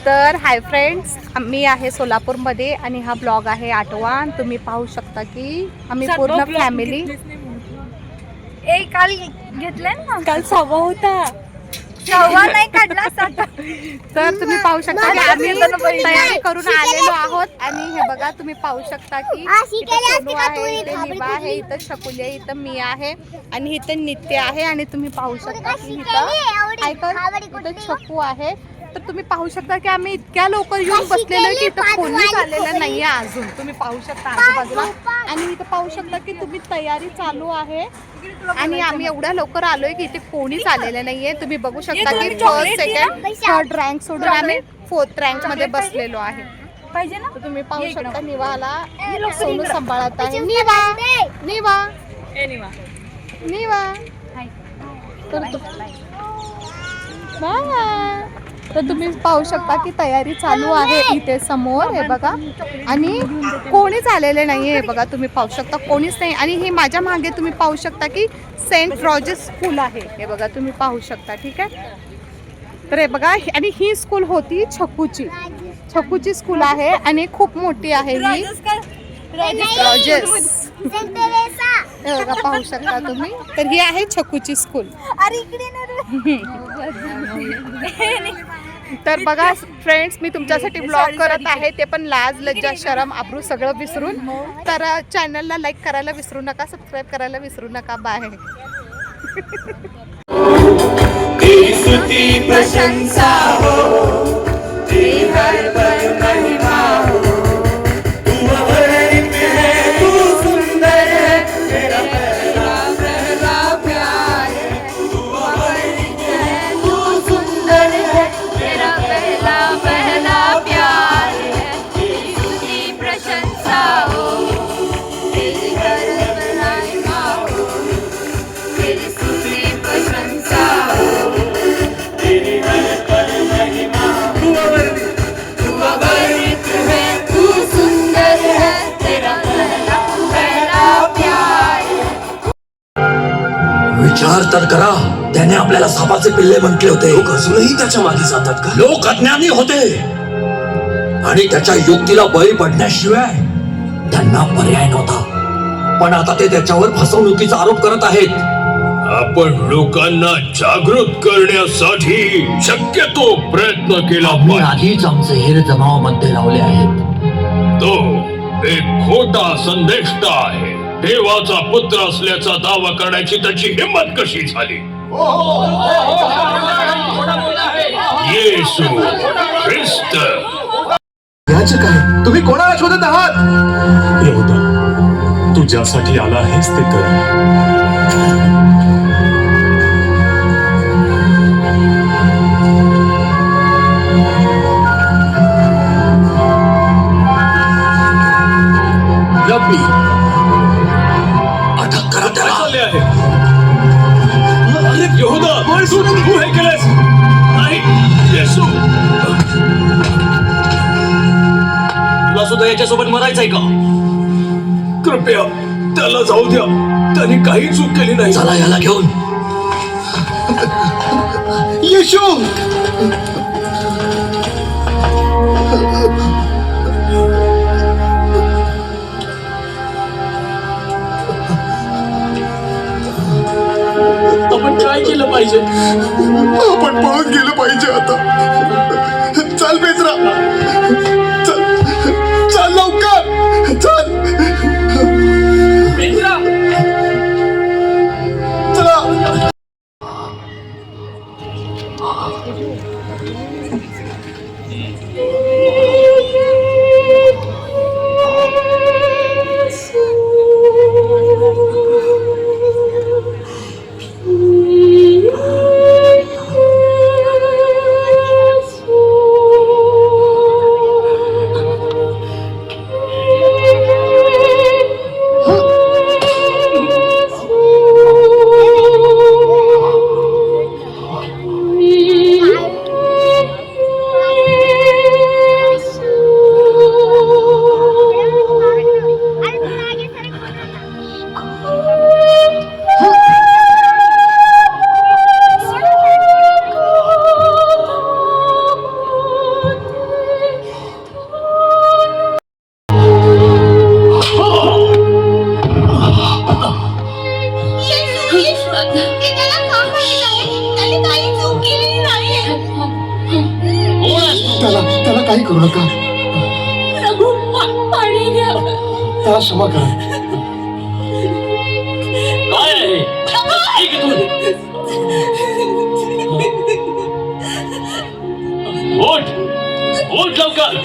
तर hi friends, मी आहे सोलापूरमध्ये आणि हा ब्लॉग आहे 8वा. तुम्ही पाहू शकता की आम्ही पूर्ण फॅमिली काल घेतलंय ना, काल 6वा होता. नाही काढला. तर तुम्ही पाहू शकता की आम्ही तयारी करून आलेलो आहोत. आणि हे बघा, तुम्ही पाहू शकता की इथं सोनू आहे, इथे निवा आहे, इथं शकुली आहे, इथं मी आहे आणि इथं नित्य आहे. आणि तुम्ही पाहू शकता की इथं छकू आहे. तर तुम्ही पाहू शकता की आम्ही इतक्या लवकर येऊन बसलेलो की इथं कोणीच आलेलं नाहीये अजून. तुम्ही पाहू शकता आजूबाजूला. आणि इथं पाहू शकता की तुम्ही तयारी चालू आहे आणि आम्ही एवढ्या लवकर आलोय की इथे कोणीच आलेलं नाहीये. तुम्ही बघू शकता की फर्स्ट सेकंड थर्ड रँक सोडून आम्ही 4th रँक मध्ये बसलेलो आहे. पाहिजे ना. तर तुम्ही पाहू शकता निवाला सोनू सांभाळत आहे. निवा निवा निवा तर तुम्ही पाहू शकता की तयारी चालू आहे इथे समोर. हे बघा, आणि कोणीच आलेले नाहीये. हे बघा, तुम्ही पाहू शकता कोणीच नाही. आणि हे माझ्या मागे तुम्ही पाहू शकता की सेंट रॉजेस स्कूल आहे. हे बघा, तुम्ही पाहू शकता. ठीक आहे. तर हे बघा, आणि ही स्कूल होती छकूची स्कूल आहे आणि खूप मोठी आहे ही. रॉजेस हे बघा, पाहू शकता तुम्ही. तर ही आहे छकूची स्कूल. अरे इकडे तर बघा फ्रेंड्स, मी तुमच्यासाठी ब्लॉग करत आहे, ते पण लाज लज्जा शरम आबरू सगळं विसरून. तर चॅनलला लाईक करायला विसरू नका, सबस्क्राईब करायला विसरू नका. बाय. प्रशंसा हो, हर पल महिमा हो. तू अवर्णित है, तू सुंदर है, तेरा पहला प्यार है. तू अवर्णित है, तू सुंदर है, तेरा पहला प्यार है. तेरी प्रशंसा हो, तेरी हर पल महिमा हो. तेरी स्तुति प्रशंसा हो, तेरी हर पल महिमा. तू अवर्णित है, तू सुंदर है, तेरा पहला प्यार है. विचार तर करा, त्याने आपल्याला सापाचे पिल्ले म्हटले होते. लोक अजूनही त्याच्या मागे जातात का? लोक अज्ञानी होते आणि त्याच्या युक्तीला बळी पडण्याशिवाय त्यांना पर्याय नव्हता. पण आता ते त्याच्यावर फसवणुकीचा आरोप करत आहेत. आपण लोकांना जागृत करण्यासाठी शक्यतो प्रयत्न केला आम्ही पाहिजे. आधीच आमचे हेर जमावामध्ये लावले आहेत. तो एक खोटा संदेष्टा आहे. देवाचा पुत्र असल्याचा दावा करण्याची त्याची हिंमत कशी झाली? येशू ख्रिस्त. याचे काय? तुम्ही कोणाला शोधत आहात? यहोदा, तू ज्यासाठी आला आहेस ते कर. रब्बी, अटक करा त्याला. चालले आहे. अरे यहोदा, तू हे केलंस नाही. येशू, तुला सुद्धा याच्यासोबत मरायचंय का? कृपया त्याला जाऊ द्या. त्याने काही चूक केली नाही. चला याला घेऊन. येशू, आपण काय केलं पाहिजे? आपण पळून गेलं पाहिजे आता. चल पेत्रा, चल चल लवकर, चल. चला. की त्याला का माहित आहे त्याने काही चूक केलेली नाहीये. कोण आहेस तू? त्याला काही करू नका. प्रभू पाणी घ्या. त्याला क्षमा करा. काय आहे ठीक आहे तू उठ लवकर.